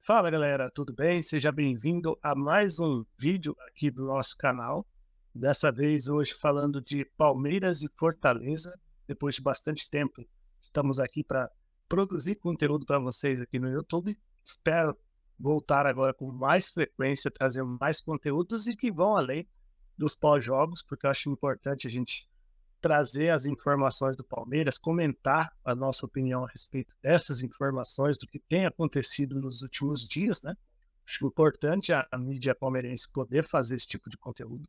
Fala galera, tudo bem? Seja bem-vindo a mais um vídeo aqui do nosso canal. Dessa vez hoje falando de Palmeiras e Fortaleza. Depois de bastante tempo, estamos aqui para produzir conteúdo para vocês aqui no YouTube. Espero voltar agora com mais frequência, trazer mais conteúdos e que vão além dos pós-jogos, porque eu acho importante a gente trazer as informações do Palmeiras, comentar a nossa opinião a respeito dessas informações, do que tem acontecido nos últimos dias, né? Acho importante a mídia palmeirense poder fazer esse tipo de conteúdo.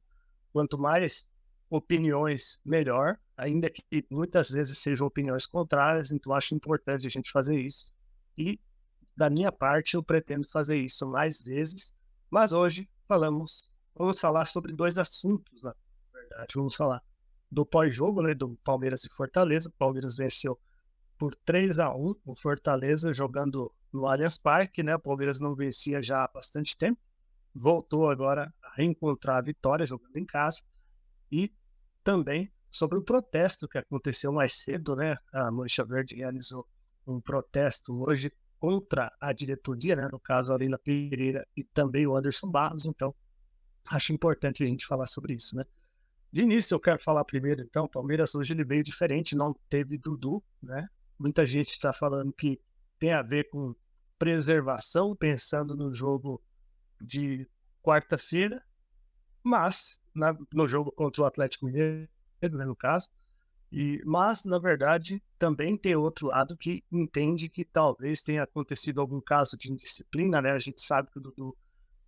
Quanto mais opiniões, melhor, ainda que muitas vezes sejam opiniões contrárias, então acho importante a gente fazer isso. E, da minha parte, eu pretendo fazer isso mais vezes, mas hoje vamos falar sobre dois assuntos, na verdade. Vamos falar do pós-jogo, né, do Palmeiras e Fortaleza. O Palmeiras venceu por 3-1 o Fortaleza jogando no Allianz Parque, né? O Palmeiras não vencia já há bastante tempo, voltou agora a reencontrar a vitória jogando em casa. E também sobre o protesto que aconteceu mais cedo, né? A Mancha Verde realizou um protesto hoje contra a diretoria, né? No caso a Leila Pereira e também o Anderson Barros. Então acho importante a gente falar sobre isso, né? De início, eu quero falar primeiro, então, o Palmeiras hoje ele veio diferente, não teve Dudu, né? Muita gente está falando que tem a ver com preservação, pensando no jogo de quarta-feira, mas no jogo contra o Atlético Mineiro, né, no caso, mas, na verdade, também tem outro lado que entende que talvez tenha acontecido algum caso de indisciplina, né? A gente sabe que o Dudu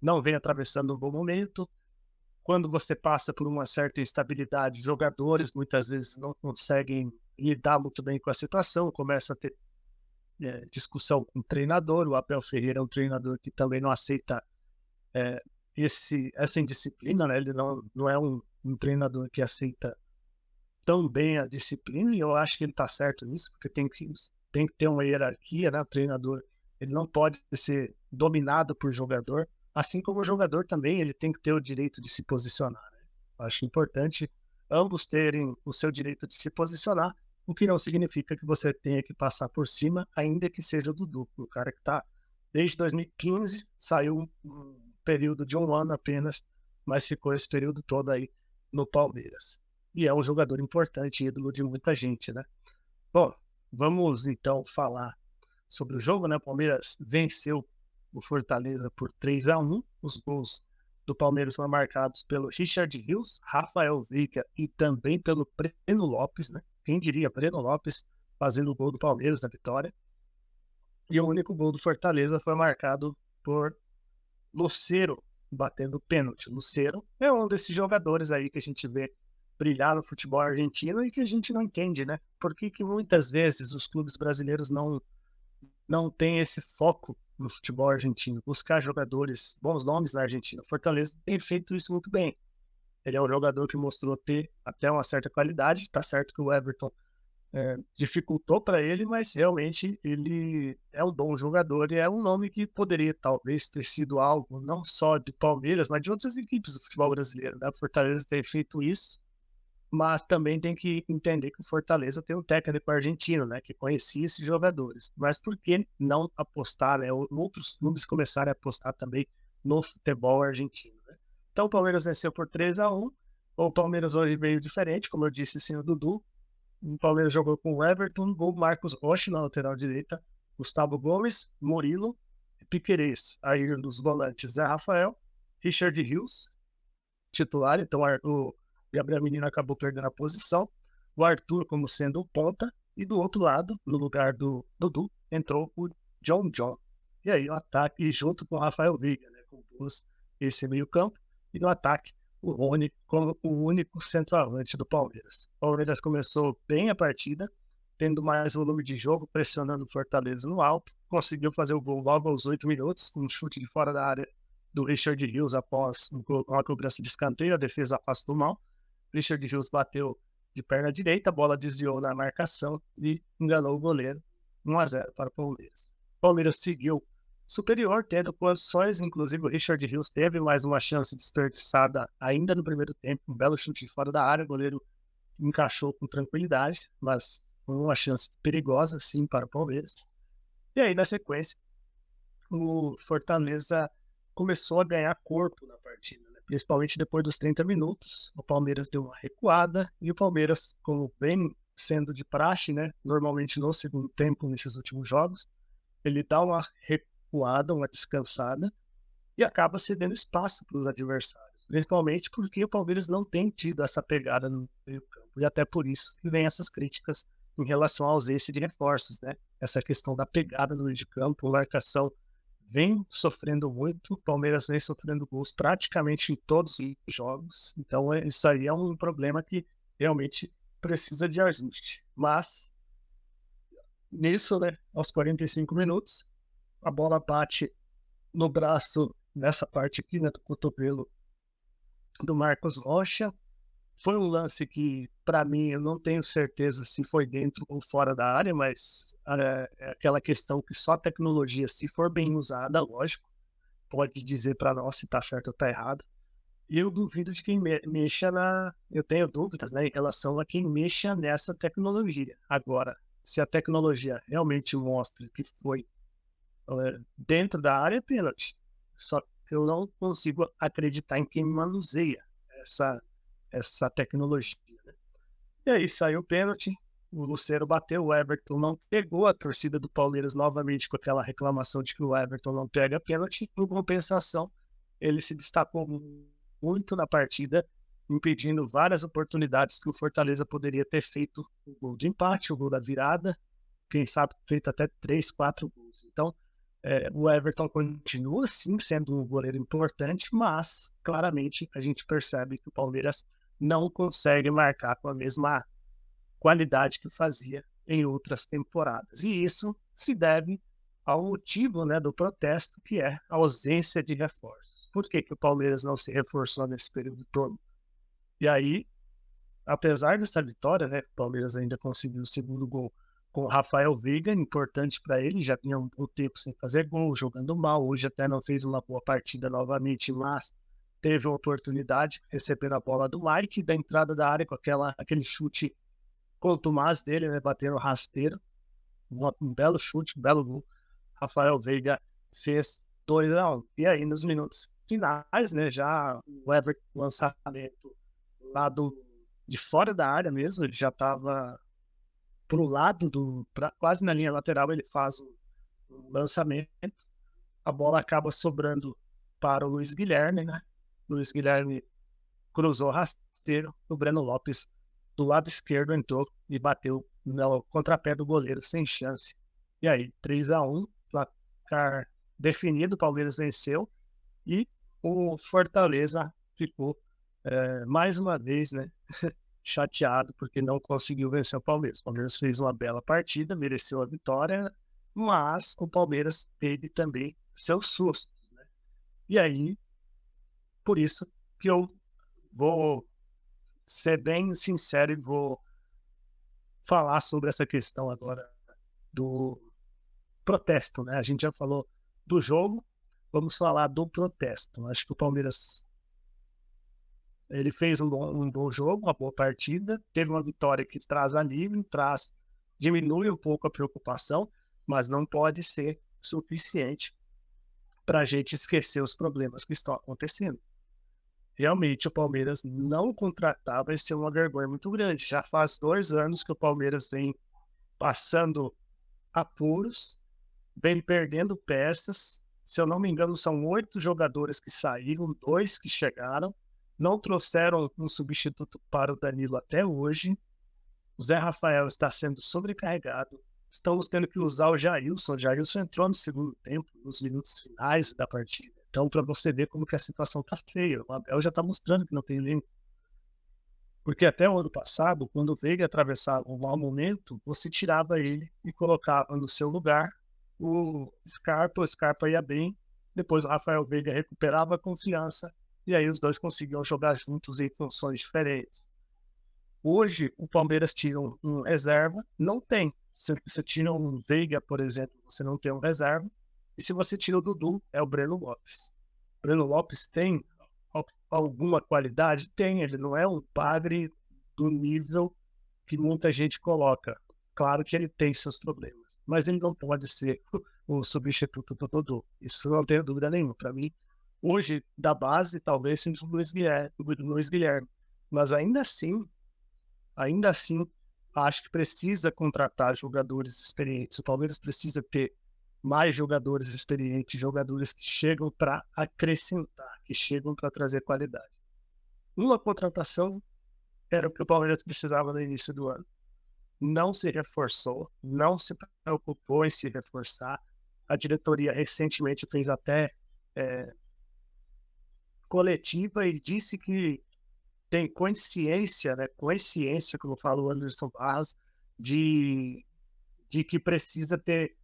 não vem atravessando um bom momento. Quando você passa por uma certa instabilidade, jogadores muitas vezes não conseguem lidar muito bem com a situação, começa a ter discussão com o treinador. O Abel Ferreira é um treinador que também não aceita essa indisciplina, né? Ele não é um treinador que aceita tão bem a disciplina, e eu acho que ele está certo nisso, porque tem que ter uma hierarquia, né? O treinador ele não pode ser dominado por jogador, assim como o jogador também ele tem que ter o direito de se posicionar, né? Eu acho importante ambos terem o seu direito de se posicionar, o que não significa que você tenha que passar por cima, ainda que seja o Dudu, o cara que está desde 2015, saiu um período de um ano apenas, mas ficou esse período todo aí no Palmeiras. E é um jogador importante, ídolo de muita gente, né? Bom, vamos então falar sobre o jogo, né? O Palmeiras venceu o Fortaleza por 3-1. Os gols do Palmeiras foram marcados pelo Richard Rios, Rafael Veiga e também pelo Breno Lopes, né? Quem diria, Breno Lopes fazendo o gol do Palmeiras na vitória. E o único gol do Fortaleza foi marcado por Lucero, batendo pênalti. Lucero é um desses jogadores aí que a gente vê brilhar no futebol argentino e que a gente não entende, né? Por que muitas vezes os clubes brasileiros não têm esse foco no futebol argentino, buscar jogadores, bons nomes na Argentina? Fortaleza tem feito isso muito bem. Ele é um jogador que mostrou ter até uma certa qualidade. Tá certo que o Everton dificultou para ele, mas realmente ele é um bom jogador e é um nome que poderia talvez ter sido algo não só de Palmeiras, mas de outras equipes do futebol brasileiro, né? O Fortaleza tem feito isso, mas também tem que entender que o Fortaleza tem um técnico argentino, né, que conhecia esses jogadores. Mas por que não apostar, né? Outros clubes começarem a apostar também no futebol argentino, né? Então o Palmeiras venceu por 3-1. O Palmeiras hoje veio diferente, como eu disse, sem o Dudu. O Palmeiras jogou com o Everton, o Marcos Rocha na lateral direita, Gustavo Gomes, Murilo, Piquerez. Aí dos volantes Zé Rafael, Richard Rios, titular. Então o Gabriel Menino acabou perdendo a posição. O Arthur como sendo o ponta. E do outro lado, no lugar do Dudu, entrou o John. E aí o ataque junto com o Rafael Veiga, né, compôs esse meio campo. E no ataque, o Rony como o único centroavante do Palmeiras. O Palmeiras começou bem a partida, tendo mais volume de jogo, pressionando o Fortaleza no alto. Conseguiu fazer o gol logo aos 8 minutos, com um chute de fora da área do Richard Rios após uma cobrança de escanteio. A defesa afastou mal. Richard Rios bateu de perna direita, a bola desviou na marcação e enganou o goleiro. 1-0 para o Palmeiras. O Palmeiras seguiu superior, tendo condições, inclusive o Richard Rios teve mais uma chance desperdiçada ainda no primeiro tempo, um belo chute de fora da área, o goleiro encaixou com tranquilidade, mas foi uma chance perigosa sim para o Palmeiras. E aí na sequência o Fortaleza começou a ganhar corpo na partida, né? Principalmente depois dos 30 minutos. O Palmeiras deu uma recuada e o Palmeiras, como vem sendo de praxe, né? Normalmente no segundo tempo, nesses últimos jogos, ele dá uma recuada, uma descansada e acaba cedendo espaço para os adversários. Principalmente porque o Palmeiras não tem tido essa pegada no meio-campo. E até por isso que vem essas críticas em relação à ausência de reforços, né? Essa questão da pegada no meio de campo, marcação vem sofrendo muito, o Palmeiras vem sofrendo gols praticamente em todos os jogos, então isso aí é um problema que realmente precisa de ajuste. Mas, nisso, né, aos 45 minutos, a bola bate no braço, nessa parte aqui, né, do cotovelo do Marcos Rocha. Foi um lance que, para mim, eu não tenho certeza se foi dentro ou fora da área, mas é aquela questão que só a tecnologia, se for bem usada, lógico, pode dizer para nós se está certo ou está errado. E eu duvido de quem mexa na. Eu tenho dúvidas, né, em relação a quem mexa nessa tecnologia. Agora, se a tecnologia realmente mostra que foi dentro da área, é pênalti. Só que eu não consigo acreditar em quem manuseia essa tecnologia, né? E aí saiu o pênalti, o Lucero bateu, o Everton não pegou, a torcida do Palmeiras novamente com aquela reclamação de que o Everton não pega pênalti. Em compensação, ele se destacou muito na partida, impedindo várias oportunidades que o Fortaleza poderia ter feito o gol de empate, o gol da virada, quem sabe feito até 3, 4 gols. Então, o Everton continua sim sendo um goleiro importante, mas claramente a gente percebe que o Palmeiras não consegue marcar com a mesma qualidade que fazia em outras temporadas. E isso se deve ao motivo, né, do protesto, que é a ausência de reforços. Por que o Palmeiras não se reforçou nesse período todo? E aí, apesar dessa vitória, né, o Palmeiras ainda conseguiu o segundo gol com o Rafael Veiga, importante para ele, já vinha um bom tempo sem fazer gol, jogando mal, hoje até não fez uma boa partida novamente, mas teve uma oportunidade, recebendo a bola do Mike, da entrada da área com aquele chute contumaz dele, né, batendo rasteiro, um belo chute, um belo gol. Rafael Veiga fez 2-1. E aí, nos minutos finais, né, já o Everton, lançamento lá de fora da área mesmo, ele já estava pro lado quase na linha lateral, ele faz um lançamento, a bola acaba sobrando para o Luiz Guilherme, né? Luiz Guilherme cruzou rasteiro, o Breno Lopes do lado esquerdo entrou e bateu no contrapé do goleiro sem chance. E aí, 3-1, placar definido, o Palmeiras venceu e o Fortaleza ficou mais uma vez, né, chateado porque não conseguiu vencer o Palmeiras. O Palmeiras fez uma bela partida, mereceu a vitória, mas o Palmeiras teve também seus sustos, né? E aí, por isso que eu vou ser bem sincero e vou falar sobre essa questão agora do protesto, né? A gente já falou do jogo, vamos falar do protesto. Acho que o Palmeiras ele fez um bom jogo, uma boa partida, teve uma vitória que traz alívio, diminui um pouco a preocupação, mas não pode ser suficiente para a gente esquecer os problemas que estão acontecendo. Realmente, o Palmeiras não contratar vai ser uma vergonha muito grande. Já faz 2 anos que o Palmeiras vem passando apuros, vem perdendo peças. Se eu não me engano, são 8 jogadores que saíram, 2 que chegaram. Não trouxeram um substituto para o Danilo até hoje. O Zé Rafael está sendo sobrecarregado. Estamos tendo que usar o Jailson. O Jailson entrou no segundo tempo, nos minutos finais da partida. Então, para você ver como que a situação está feia. O Abel já está mostrando que não tem elenco. Porque até o ano passado, quando o Veiga atravessava um mau momento, você tirava ele e colocava no seu lugar o Scarpa ia bem, depois o Rafael Veiga recuperava a confiança, e aí os dois conseguiam jogar juntos em funções diferentes. Hoje, o Palmeiras tira um reserva, não tem. Você tira um Veiga, por exemplo, você não tem um reserva, e se você tira o Dudu, é o Breno Lopes. O Breno Lopes tem alguma qualidade? Tem, ele não é um padre do nível que muita gente coloca. Claro que ele tem seus problemas, mas ele não pode ser o substituto do Dodô. Isso não tenho dúvida nenhuma. Para mim, hoje, da base, talvez seja o Luiz Guilherme. Mas ainda assim, acho que precisa contratar jogadores experientes. O Palmeiras precisa ter mais jogadores experientes, jogadores que chegam para acrescentar, que chegam para trazer qualidade. Uma contratação era o que o Palmeiras precisava no início do ano. Não se reforçou, não se preocupou em se reforçar. A diretoria recentemente fez até coletiva e disse que tem consciência, né? Consciência, como fala o Anderson Barros, de que precisa ter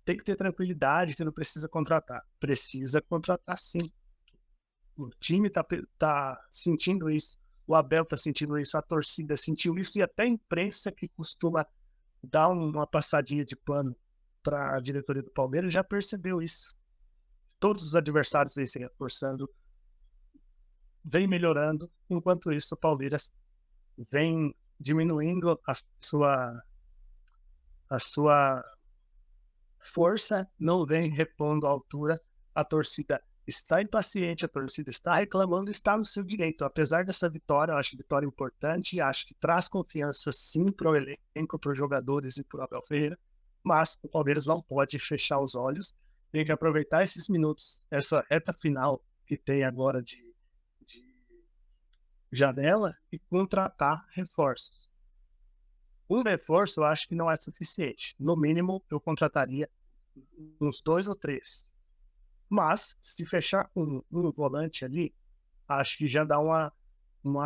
tem que ter tranquilidade, que não precisa contratar. Precisa contratar sim. O time tá sentindo isso, o Abel tá sentindo isso, a torcida sentiu isso e até a imprensa que costuma dar uma passadinha de pano para a diretoria do Palmeiras já percebeu isso. Todos os adversários vêm se reforçando, vem melhorando, enquanto isso o Palmeiras vem diminuindo a sua força, não vem repondo a altura. A torcida está impaciente, a torcida está reclamando, está no seu direito. Apesar dessa vitória, eu acho vitória importante, acho que traz confiança sim para o elenco, para os jogadores e para o Abel Ferreira, mas o Palmeiras não pode fechar os olhos, tem que aproveitar esses minutos, essa reta final que tem agora de janela e contratar reforços. Um reforço eu acho que não é suficiente. No mínimo, eu contrataria uns 2 ou 3. Mas, se fechar com um volante ali, acho que já dá uma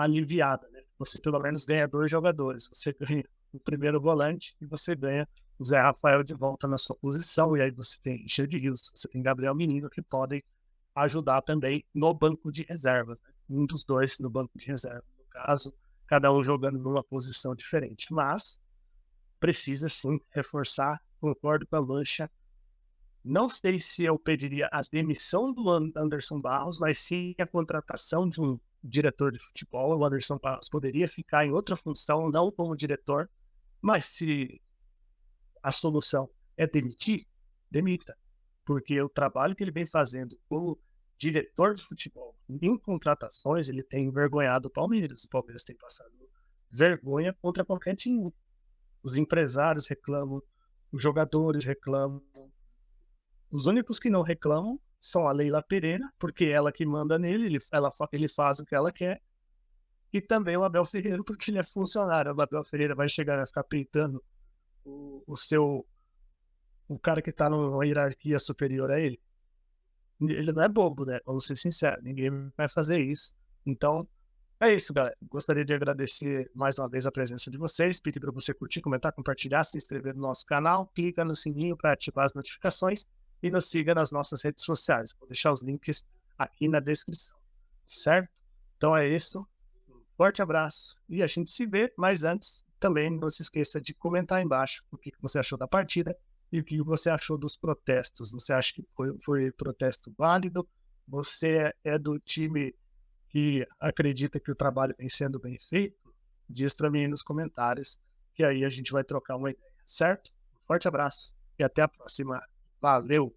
aliviada, né? Você pelo menos ganha 2 jogadores. Você ganha o primeiro volante e você ganha o Zé Rafael de volta na sua posição. E aí você tem Richard Rios, você tem Gabriel Menino, que podem ajudar também no banco de reservas. Né? Um dos dois no banco de reservas, no caso, cada um jogando numa posição diferente. Mas precisa sim reforçar, concordo com a Mancha. Não sei se eu pediria a demissão do Anderson Barros, mas sim a contratação de um diretor de futebol. O Anderson Barros poderia ficar em outra função, não como diretor, mas se a solução é demitir, demita. Porque o trabalho que ele vem fazendo como diretor de futebol em contratações, ele tem envergonhado o Palmeiras. O Palmeiras tem passado vergonha contra qualquer time. Os empresários reclamam, os jogadores reclamam. Os únicos que não reclamam são a Leila Pereira, porque ela que manda nele, ele faz o que ela quer, e também o Abel Ferreira, porque ele é funcionário. O Abel Ferreira vai chegar a ficar peitando o cara que está numa hierarquia superior a ele. Ele não é bobo, né? Vamos ser sinceros, ninguém vai fazer isso. Então, é isso, galera. Gostaria de agradecer mais uma vez a presença de vocês, pedir para você curtir, comentar, compartilhar, se inscrever no nosso canal, clica no sininho para ativar as notificações e nos siga nas nossas redes sociais. Vou deixar os links aqui na descrição, certo? Então é isso. Um forte abraço e a gente se vê, mas antes também não se esqueça de comentar aí embaixo o que você achou da partida e o que você achou dos protestos. Você acha que foi protesto válido? Você é do time que acredita que o trabalho vem sendo bem feito? Diz para mim nos comentários, que aí a gente vai trocar uma ideia, certo? Um forte abraço e até a próxima. Valeu!